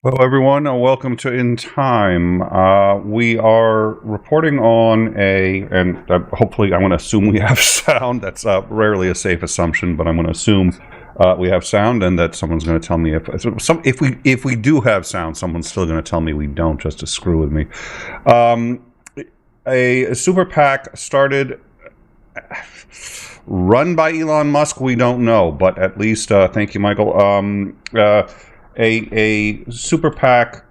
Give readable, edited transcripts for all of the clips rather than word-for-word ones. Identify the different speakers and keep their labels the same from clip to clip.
Speaker 1: Hello, everyone. Welcome to In Time. We are reporting on and hopefully I'm going to assume we have sound. That's rarely a safe assumption, but I'm going to assume we have sound, and that someone's going to tell me if we do have sound, someone's still going to tell me we don't, just to screw with me. A super PAC started, run by Elon Musk. We don't know, but at least thank you, Michael. A super PAC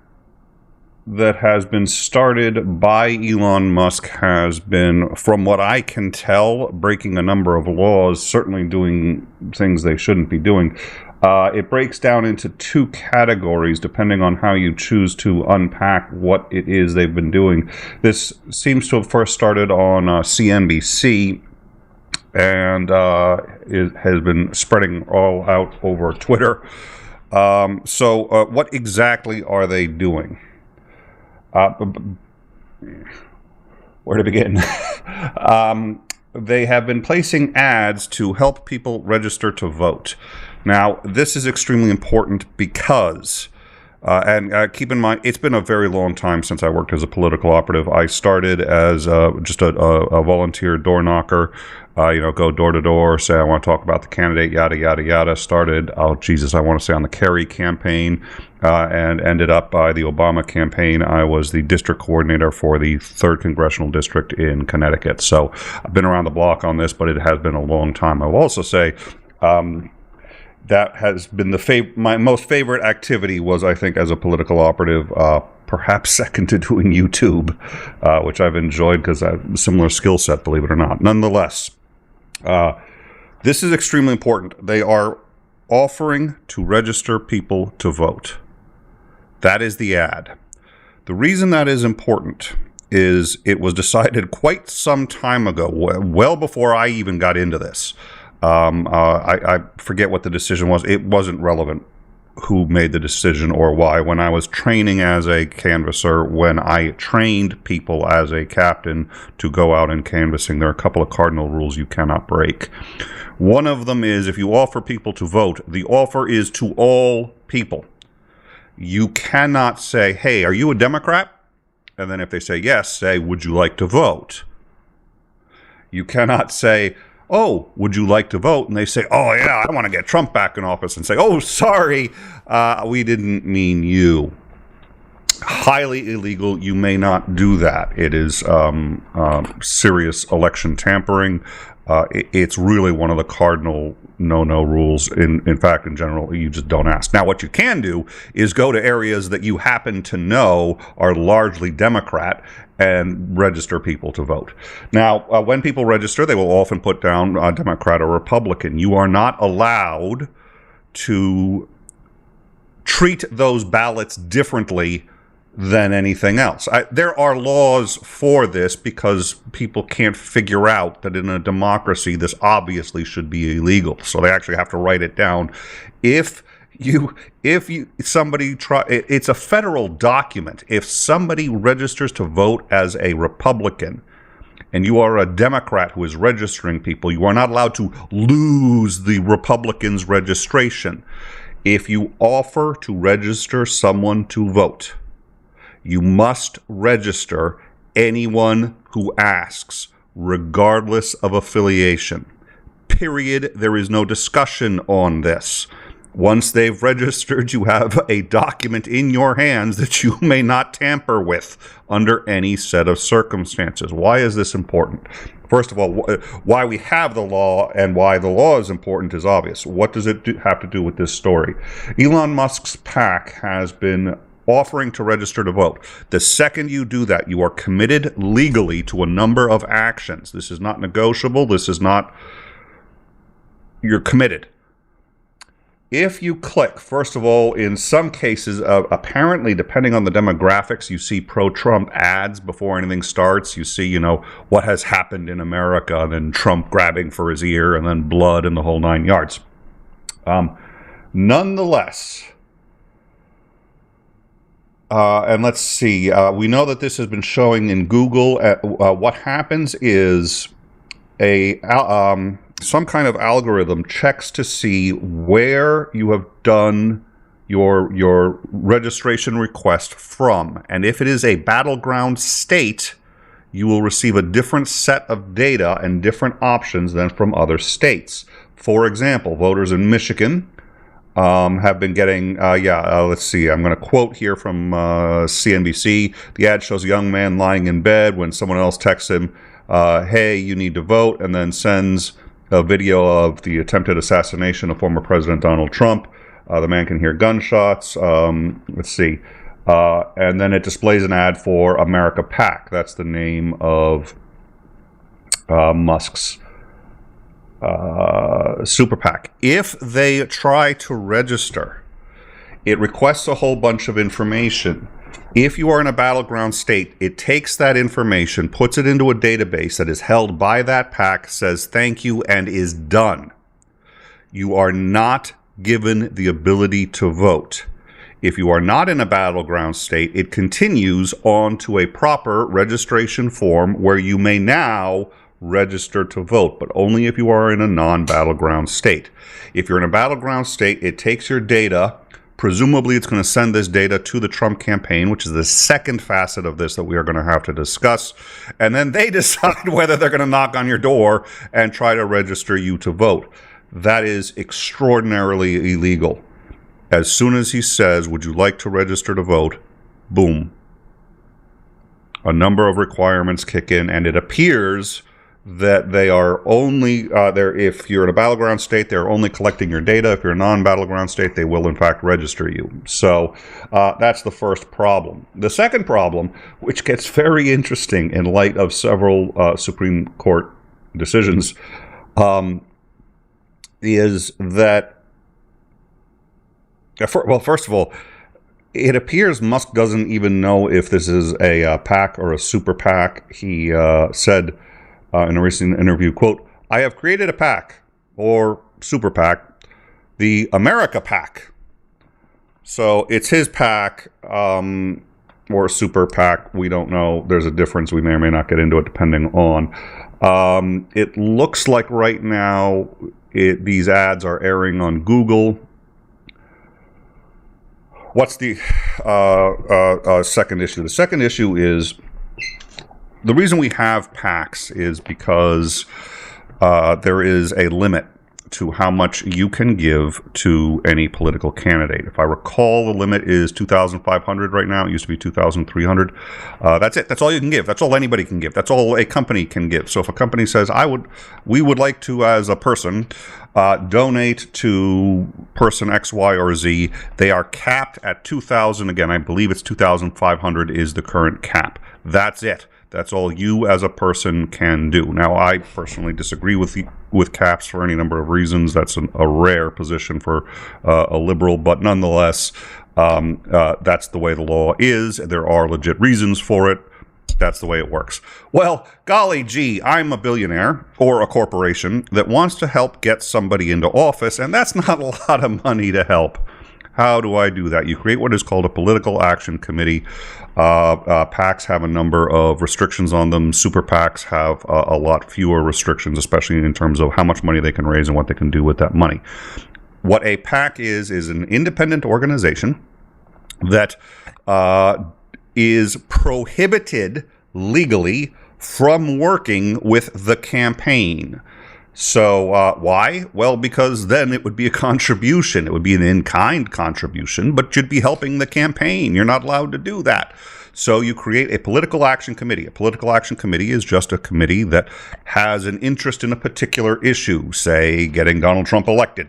Speaker 1: that has been started by Elon Musk has been, from what I can tell, breaking a number of laws, certainly doing things they shouldn't be doing. It breaks down into two categories depending on how you choose to unpack what it is they've been doing. This seems to have first started on CNBC and it has been spreading all out over Twitter. So what exactly are they doing? Where to begin? They have been placing ads to help people register to vote. Now, this is extremely important because, and keep in mind, it's been a very long time since I worked as a political operative. I started as just a volunteer door knocker. Go door to door, say I want to talk about the candidate, yada, yada, yada. Started, I want to say on the Kerry campaign, and ended up by the Obama campaign. I was the district coordinator for the 3rd Congressional District in Connecticut. So I've been around the block on this, but it has been a long time. I will also say that has been my most favorite activity was, I think, as a political operative, perhaps second to doing YouTube, which I've enjoyed because I have a similar skill set, believe it or not. Nonetheless, this is extremely important. They are offering to register people to vote. That is the ad. The reason that is important is it was decided quite some time ago, well before I even got into this. I forget what the decision was. It wasn't relevant who made the decision or why. When I was training as a canvasser, when I trained people as a captain to go out and canvassing, there are a couple of cardinal rules you cannot break. One of them is if you offer people to vote, the offer is to all people. You cannot say, hey, are you a Democrat? And then if they say yes, say, would you like to vote? You cannot say, oh, would you like to vote? And they say, oh, yeah, I want to get Trump back in office, and say, oh, sorry, we didn't mean you. Highly illegal. You may not do that. It is serious election tampering. It's really one of the cardinal no rules. In fact, in general, you just don't ask. Now, what you can do is go to areas that you happen to know are largely Democrat and register people to vote. Now, when people register, they will often put down Democrat or Republican. You are not allowed to treat those ballots differently than anything else. There are laws for this because people can't figure out that in a democracy this obviously should be illegal. So they actually have to write it down. If somebody it's a federal document. If somebody registers to vote as a Republican and you are a Democrat who is registering people, you are not allowed to lose the Republican's registration. If you offer to register someone to vote, you must register anyone who asks, regardless of affiliation. Period. There is no discussion on this. Once they've registered, you have a document in your hands that you may not tamper with under any set of circumstances. Why is this important? First of all, why we have the law and why the law is important is obvious. What does it have to do with this story? Elon Musk's PAC has been offering to register to vote. The second you do that, you are committed legally to a number of actions. This is not negotiable. This is not, you're committed. If you click, first of all, in some cases, apparently, depending on the demographics, you see pro-Trump ads before anything starts. You see, what has happened in America, and then Trump grabbing for his ear, and then blood and the whole 9 yards. Nonetheless, and let's see, we know that this has been showing in Google. What happens is some kind of algorithm checks to see where you your registration request from. And if it is a battleground state, you will receive a different set of data and different options than from other states. For example, voters in Michigan have been getting, let's see, I'm going to quote here from CNBC. The ad shows a young man lying in bed when someone else texts him, hey, you need to vote, and then sends a video of the attempted assassination of former President Donald Trump. The man can hear gunshots. Let's see. And then it displays an ad for America PAC. That's the name of Musk's super PAC. If they try to register, it requests a whole bunch of information. If you are in a battleground state, it takes that information, puts it into a database that is held by that PAC, says thank you, and is done. You are not given the ability to vote. If you are not in a battleground state, it continues on to a proper registration form where you may now register to vote, but only if you are in a non-battleground state. If you're in a battleground state, it takes your data. Presumably, it's going to send this data to the Trump campaign, which is the second facet of this that we are going to have to discuss. And then they decide whether they're going to knock on your door and try to register you to vote. That is extraordinarily illegal. As soon as he says, would you like to register to vote? Boom. A number of requirements kick in, and it appears that they are only, if you're in a battleground state, they're only collecting your data. If you're a non-battleground state, they will in fact register you. So that's the first problem. The second problem, which gets very interesting in light of several Supreme Court decisions, is that, first of all, it appears Musk doesn't even know if this is a PAC or a super PAC. He said in a recent interview, quote, I have created a PAC or super PAC, the America PAC. So it's his PAC or super PAC. We don't know. There's a difference. We may or may not get into it depending on. It looks like right now these ads are airing on Google. What's the second issue? The second issue is the reason we have PACs is because there is a limit to how much you can give to any political candidate. If I recall, the limit is $2,500 right now. It used to be $2,300. That's it. That's all you can give. That's all anybody can give. That's all a company can give. So if a company says, we would like to, as a person, donate to person X, Y, or Z, they are capped at $2,000. Again, I believe it's $2,500 is the current cap. That's it. That's all you as a person can do. Now, I personally disagree with caps for any number of reasons. That's a rare position for a liberal, but nonetheless, that's the way the law is. There are legit reasons for it. That's the way it works. Well, golly gee, I'm a billionaire or a corporation that wants to help get somebody into office, and that's not a lot of money to help. How do I do that? You create what is called a political action committee. PACs have a number of restrictions on them. Super PACs have a lot fewer restrictions, especially in terms of how much money they can raise and what they can do with that money. What a PAC is an independent organization that is prohibited legally from working with the campaign. So why? Well, because then it would be a contribution. It would be an in-kind contribution, but you'd be helping the campaign. You're not allowed to do that. So you create a political action committee. A political action committee is just a committee that has an interest in a particular issue, say getting Donald Trump elected.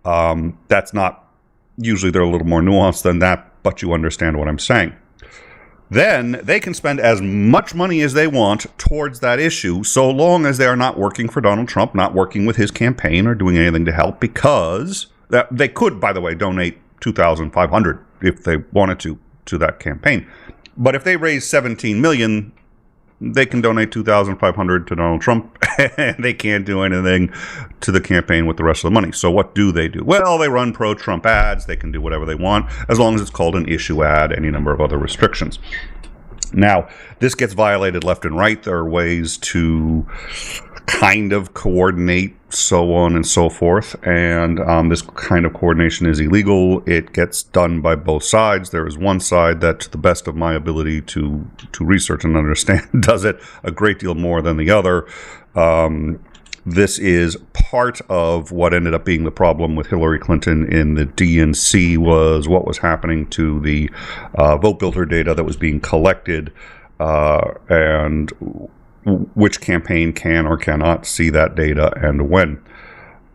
Speaker 1: That's not, usually they're a little more nuanced than that, but you understand what I'm saying. Then they can spend as much money as they want towards that issue, so long as they are not working for Donald Trump, not working with his campaign or doing anything to help, because they could, by the way, donate $2,500 if they wanted to that campaign. But if they raise $17 million, they can donate $2,500 to Donald Trump, and they can't do anything to the campaign with the rest of the money. So what do? Well, they run pro-Trump ads. They can do whatever they want, as long as it's called an issue ad, any number of other restrictions. Now, this gets violated left and right. There are ways to kind of coordinate, so on and so forth. And this kind of coordination is illegal. It gets done by both sides. There is one side that, to the best of my ability to research and understand, does it a great deal more than the other. This is part of what ended up being the problem with Hillary Clinton in the DNC, was what was happening to the vote builder data that was being collected, and which campaign can or cannot see that data and when.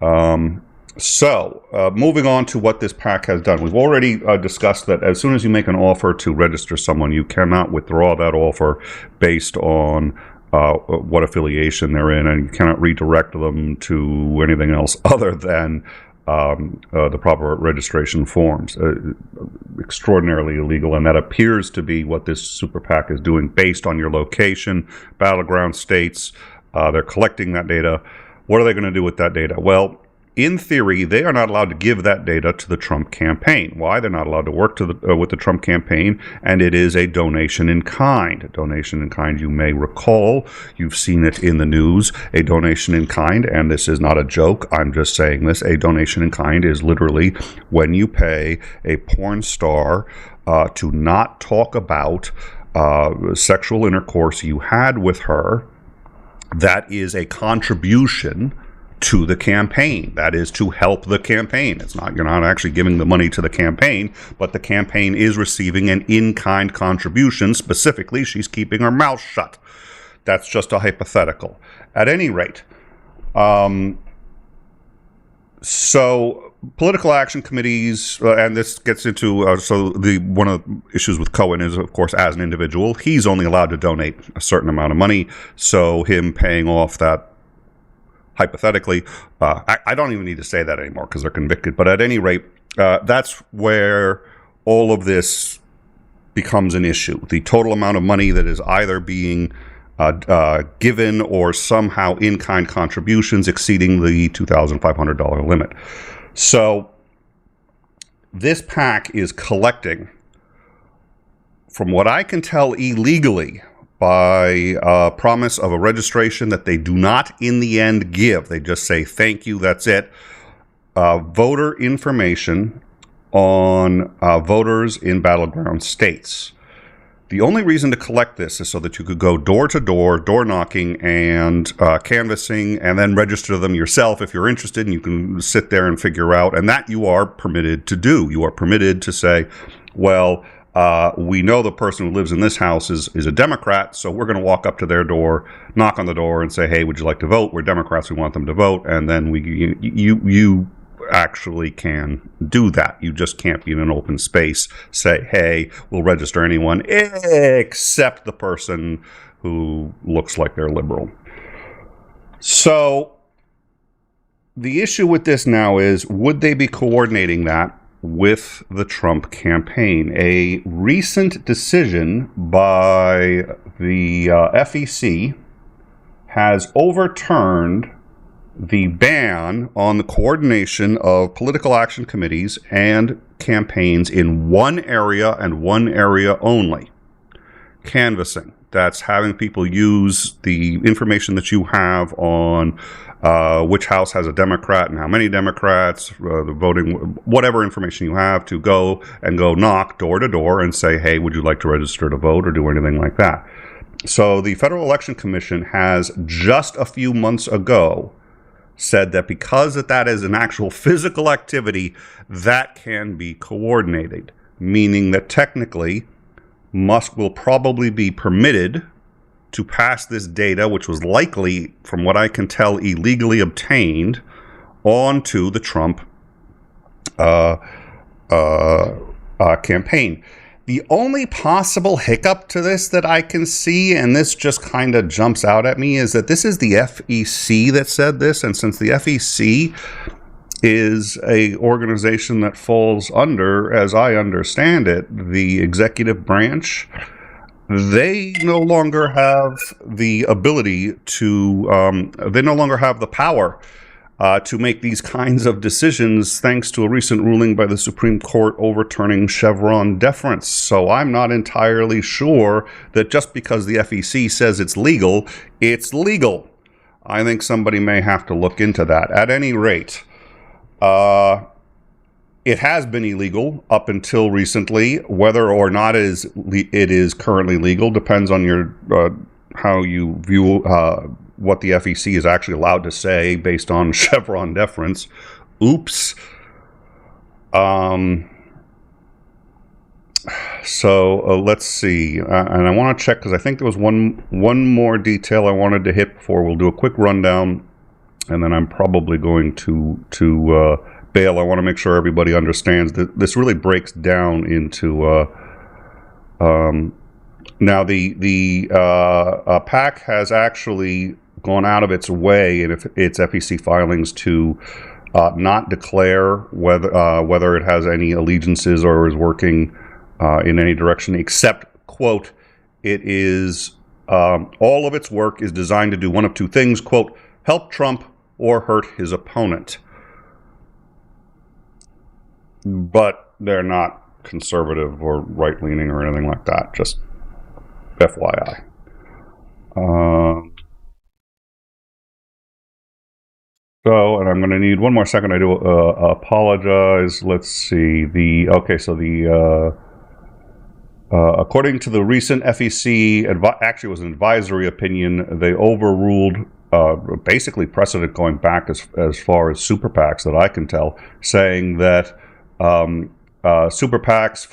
Speaker 1: Moving on to what this PAC has done. We've already discussed that as soon as you make an offer to register someone, you cannot withdraw that offer based on what affiliation they're in, and you cannot redirect them to anything else other than the proper registration forms. Extraordinarily illegal, and that appears to be what this super PAC is doing based on your location, battleground states. They're collecting that data. What are they going to do with that data? Well, in theory, they are not allowed to give that data to the Trump campaign. Why? They're not allowed to work with the Trump campaign, and it is a donation in kind. A donation in kind, you may recall, you've seen it in the news, a donation in kind, and this is not a joke, I'm just saying this, a donation in kind is literally when you pay a porn star to not talk about sexual intercourse you had with her. That is a contribution to the campaign. That is to help the campaign. It's not, you're not actually giving the money to the campaign, but the campaign is receiving an in-kind contribution. Specifically, she's keeping her mouth shut. That's just a hypothetical. At any rate, so political action committees, and this gets into, one of the issues with Cohen is, of course, as an individual, he's only allowed to donate a certain amount of money. So him paying off that, hypothetically, I don't even need to say that anymore because they're convicted. But at any rate, that's where all of this becomes an issue. The total amount of money that is either being given or somehow in-kind contributions exceeding the $2,500 limit. So this PAC is collecting, from what I can tell, illegally, by promise of a registration that they do not in the end give. They just say, thank you, that's it. Voter information on voters in battleground states. The only reason to collect this is so that you could go door to door, door knocking, and canvassing, and then register them yourself if you're interested, and you can sit there and figure out, and that you are permitted to do. You are permitted to say, well, we know the person who lives in this house is a Democrat, so we're going to walk up to their door, knock on the door, and say, hey, would you like to vote? We're Democrats, we want them to vote. And then you actually can do that. You just can't be in an open space, say, hey, we'll register anyone except the person who looks like they're liberal. So the issue with this now is, would they be coordinating that with the Trump campaign? A recent decision by the FEC has overturned the ban on the coordination of political action committees and campaigns in one area and one area only. Canvassing. That's having people use the information that you have on which house has a Democrat and how many Democrats, the voting, whatever information you have, to go knock door to door and say, hey, would you like to register to vote or do anything like that? So the Federal Election Commission has just a few months ago said that because that is an actual physical activity, that can be coordinated, meaning that technically Musk will probably be permitted to pass this data, which was likely, from what I can tell, illegally obtained, onto the Trump campaign. The only possible hiccup to this that I can see, and this just kind of jumps out at me, is that this is the FEC that said this, and since the FEC is a organization that falls under, as I understand it, the executive branch, they no longer have the ability to, they no longer have the power to make these kinds of decisions, thanks to a recent ruling by the Supreme Court overturning Chevron deference. So I'm not entirely sure that just because the FEC says it's legal, it's legal. I think somebody may have to look into that. At any rate, it has been illegal up until recently. Whether or not it is currently legal depends on your how you view what the FEC is actually allowed to say based on Chevron deference. Oops. So let's see, and I want to check because I think there was one more detail I wanted to hit before we'll do a quick rundown, and then I'm probably going to bail. I want to make sure everybody understands that this really breaks down into now the PAC has actually gone out of its way in its FEC filings to not declare whether it has any allegiances or is working in any direction, except, quote, it is all of its work is designed to do one of two things, quote, help Trump or hurt his opponent. But they're not conservative or right-leaning or anything like that, just FYI. So, and I'm going to need one more second. I do apologize. Let's see. According to the recent FEC, actually it was an advisory opinion, they overruled basically precedent going back as far as super PACs that I can tell, saying that super PACs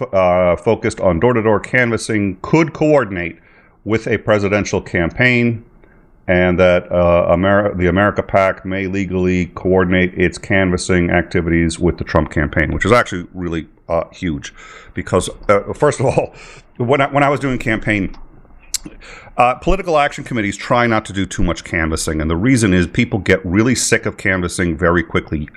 Speaker 1: focused on door-to-door canvassing could coordinate with a presidential campaign, and that the America PAC may legally coordinate its canvassing activities with the Trump campaign, which is actually really huge. Because, first of all, when I was doing campaign, political action committees try not to do too much canvassing, and the reason is people get really sick of canvassing very quickly.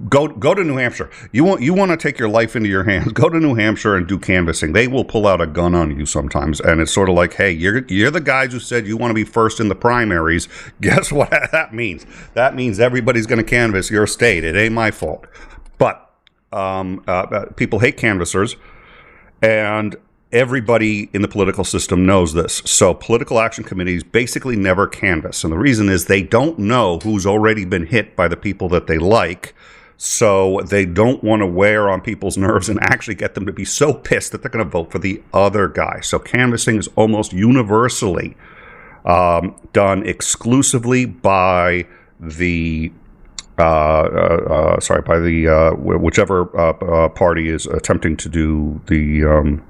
Speaker 1: Go to New Hampshire. You want to take your life into your hands. Go to New Hampshire and do canvassing. They will pull out a gun on you sometimes, and it's sort of like, hey, you're the guys who said you want to be first in the primaries. Guess what that means? That means everybody's going to canvass your state. It ain't my fault. But people hate canvassers, and everybody in the political system knows this. So political action committees basically never canvass. And the reason is they don't know who's already been hit by the people that they like. So they don't want to wear on people's nerves and actually get them to be so pissed that they're going to vote for the other guy. So canvassing is almost universally done exclusively by the whichever party is attempting to do the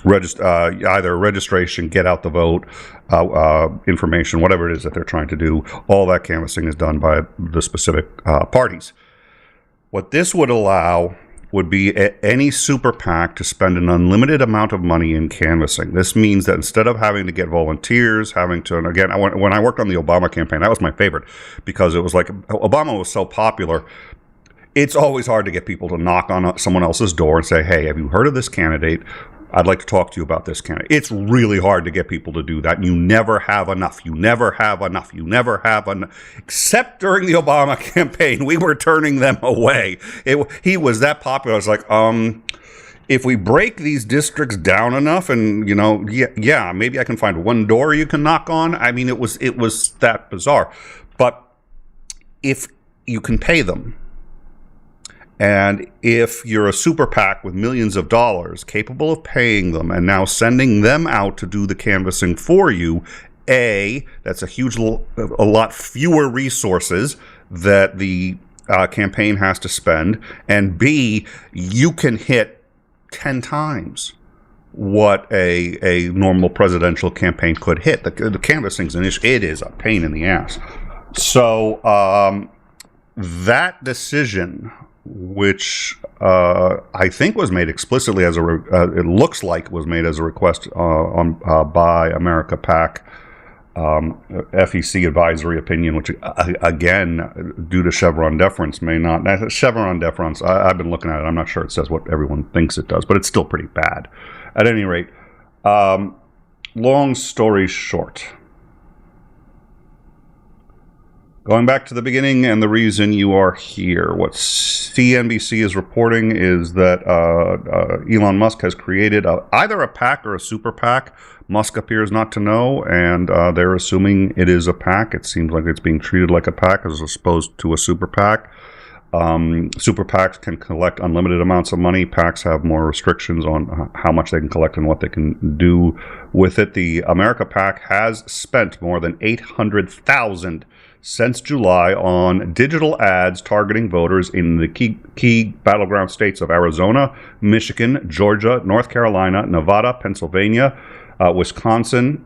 Speaker 1: either registration, get out the vote, information, whatever it is that they're trying to do. All that canvassing is done by the specific parties. What this would allow would be any super PAC to spend an unlimited amount of money in canvassing. This means that instead of having to get volunteers, and again, when I worked on the Obama campaign, that was my favorite, because it was like Obama was so popular. It's always hard to get people to knock on someone else's door and say, hey, have you heard of this candidate? I'd like to talk to you about this candidate. It's really hard to get people to do that. You never have enough. You never have enough. You never have enough. Except during the Obama campaign, we were turning them away. He was that popular. I was like, if we break these districts down enough, and yeah, maybe I can find one door you can knock on. I mean, it was that bizarre. But if you can pay them, and if you're a super PAC with millions of dollars capable of paying them and now sending them out to do the canvassing for you, A, that's a lot fewer resources that the campaign has to spend, and B, you can hit 10 times what a normal presidential campaign could hit. The canvassing's an issue. It is a pain in the ass. So that decision, which I think was made explicitly as it looks like was made as a request by America PAC, FEC advisory opinion, which again, due to Chevron deference, may not. Chevron deference, I've been looking at it. I'm not sure it says what everyone thinks it does, but it's still pretty bad. At any rate, long story short, Going back to the beginning and the reason you are here, what CNBC is reporting is that Elon Musk has created either a PAC or a super PAC. Musk appears not to know, and they're assuming it is a PAC. It seems like it's being treated like a PAC as opposed to a super PAC. Super PACs can collect unlimited amounts of money. PACs have more restrictions on how much they can collect and what they can do with it. The America PAC has spent more than $800,000 since July on digital ads targeting voters in the key battleground states of Arizona, Michigan, Georgia, North Carolina, Nevada, Pennsylvania, Wisconsin,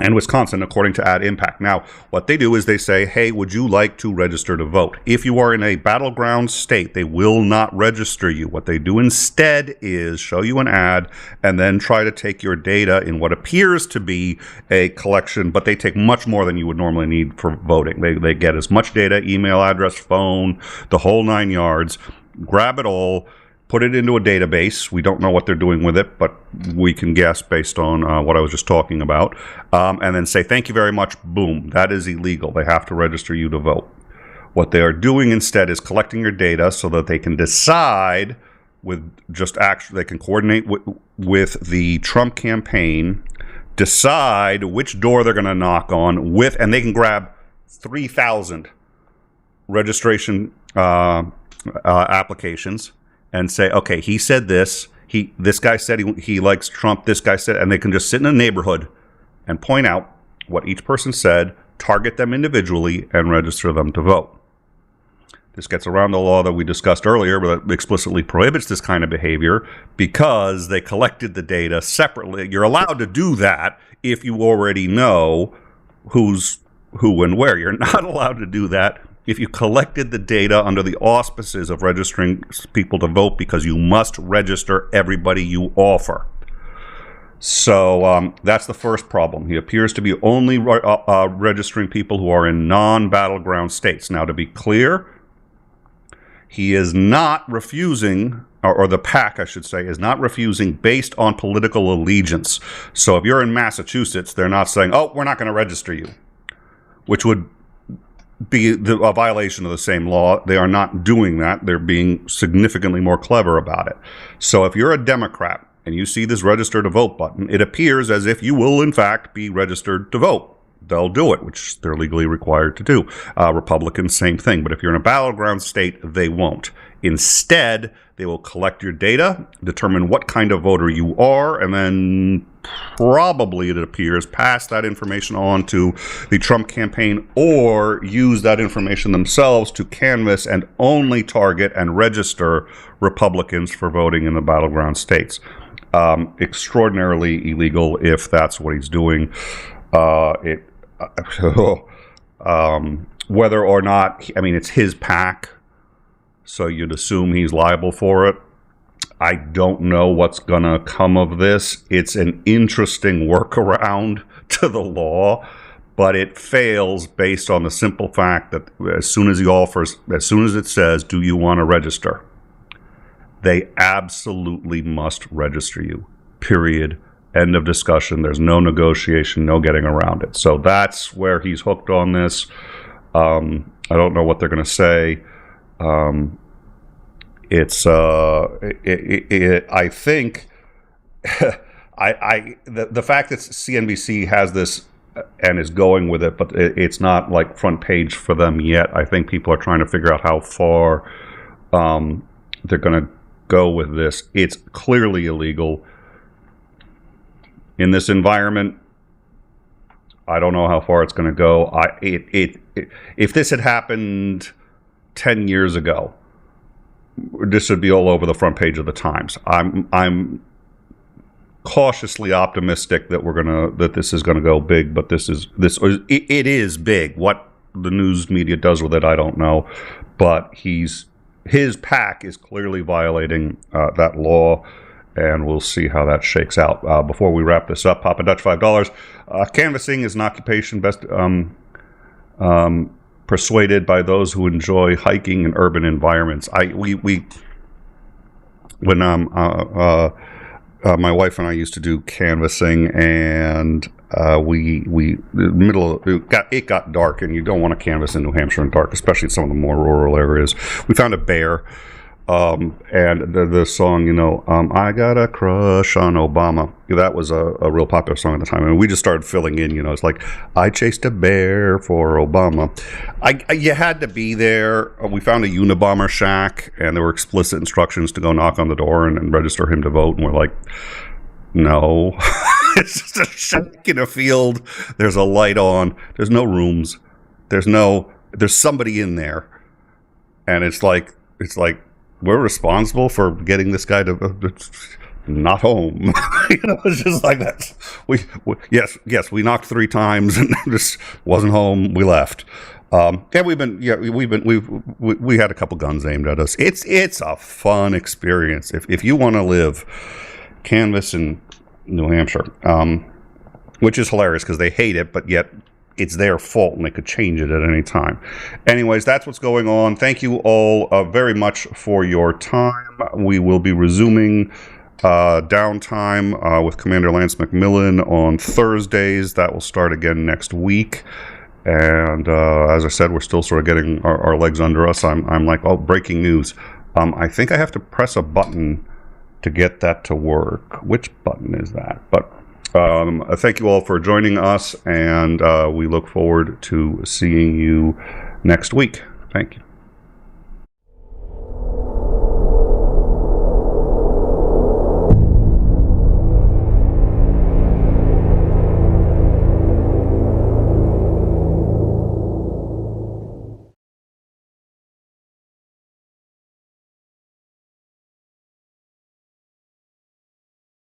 Speaker 1: according to Ad Impact. Now, what they do is they say, hey, would you like to register to vote? If you are in a battleground state, they will not register you. What they do instead is show you an ad and then try to take your data in what appears to be a collection, but they take much more than you would normally need for voting. They get as much data, email address, phone, the whole 9 yards, grab it all, put it into a database. We don't know what they're doing with it, but we can guess based on what I was just talking about. And then say, thank you very much, boom. That is illegal. They have to register you to vote. What they are doing instead is collecting your data so that they can decide with they can coordinate with the Trump campaign, decide which door they're going to knock on with, and they can grab 3,000 registration applications and say, okay, he said this. This guy said he likes Trump. This guy said, and they can just sit in a neighborhood and point out what each person said, target them individually, and register them to vote. This gets around the law that we discussed earlier, that explicitly prohibits this kind of behavior because they collected the data separately. You're allowed to do that if you already know who's who and where. You're not allowed to do that if you collected the data under the auspices of registering people to vote, because you must register everybody you offer. So that's the first problem. He appears to be only registering people who are in non-battleground states. Now, to be clear, he is not refusing, or the PAC, I should say, is not refusing based on political allegiance. So if you're in Massachusetts, they're not saying, oh, we're not going to register you, which would be a violation of the same law. They are not doing that. They're being significantly more clever about it. So if you're a Democrat and you see this register to vote button, it appears as if you will, in fact, be registered to vote. They'll do it, which they're legally required to do. Republicans, same thing. But if you're in a battleground state, they won't. Instead, they will collect your data, determine what kind of voter you are, and then probably, it appears, pass that information on to the Trump campaign, or use that information themselves to canvass and only target and register Republicans for voting in the battleground states. Extraordinarily illegal if that's what he's doing. Whether or not, I mean, it's his PAC, so you'd assume he's liable for it. I don't know what's going to come of this. It's an interesting workaround to the law, but it fails based on the simple fact that as soon as it says, do you want to register? They absolutely must register you, period. End of discussion. There's no negotiation, no getting around it. So that's where he's hooked on this. I don't know what they're going to say. I think the fact that CNBC has this and is going with it, but it's not like front page for them yet. I think people are trying to figure out how far they're going to go with this. It's clearly illegal in this environment. I don't know how far it's going to go. If this had happened 10 years ago, this would be all over the front page of the Times. I'm cautiously optimistic that this is gonna go big, but it is big. What the news media does with it, I don't know. But his PAC is clearly violating that law, and we'll see how that shakes out. Before we wrap this up, Papa Dutch $5. Canvassing is an occupation best persuaded by those who enjoy hiking in urban environments. my wife and I used to do canvassing, and it got dark, and you don't want to canvass in New Hampshire in dark, especially in some of the more rural areas. We found a bear, and the song, I got a crush on Obama. That was a real popular song at the time, and we just started filling in. It's like, I chased a bear for Obama. You had to be there. We found a Unabomber shack, and there were explicit instructions to go knock on the door and register him to vote, and we're like, no. It's just a shack in a field. There's a light on. There's no rooms. There's somebody in there, and it's like we're responsible for getting this guy to not home. It's just like that. Yes, we knocked 3 times and just wasn't home. We left. And we had a couple guns aimed at us. It's a fun experience if you want to live canvass in New Hampshire, which is hilarious because they hate it, but yet it's their fault and they could change it at any time. Anyways, that's what's going on. Thank you all very much for your time. We will be resuming downtime with Commander Lance McMillan on Thursdays. That will start again next week. And as I said, we're still sort of getting our legs under us. I'm like, oh, breaking news. I think I have to press a button to get that to work. Which button is that? But thank you all for joining us, and we look forward to seeing you next week. Thank you.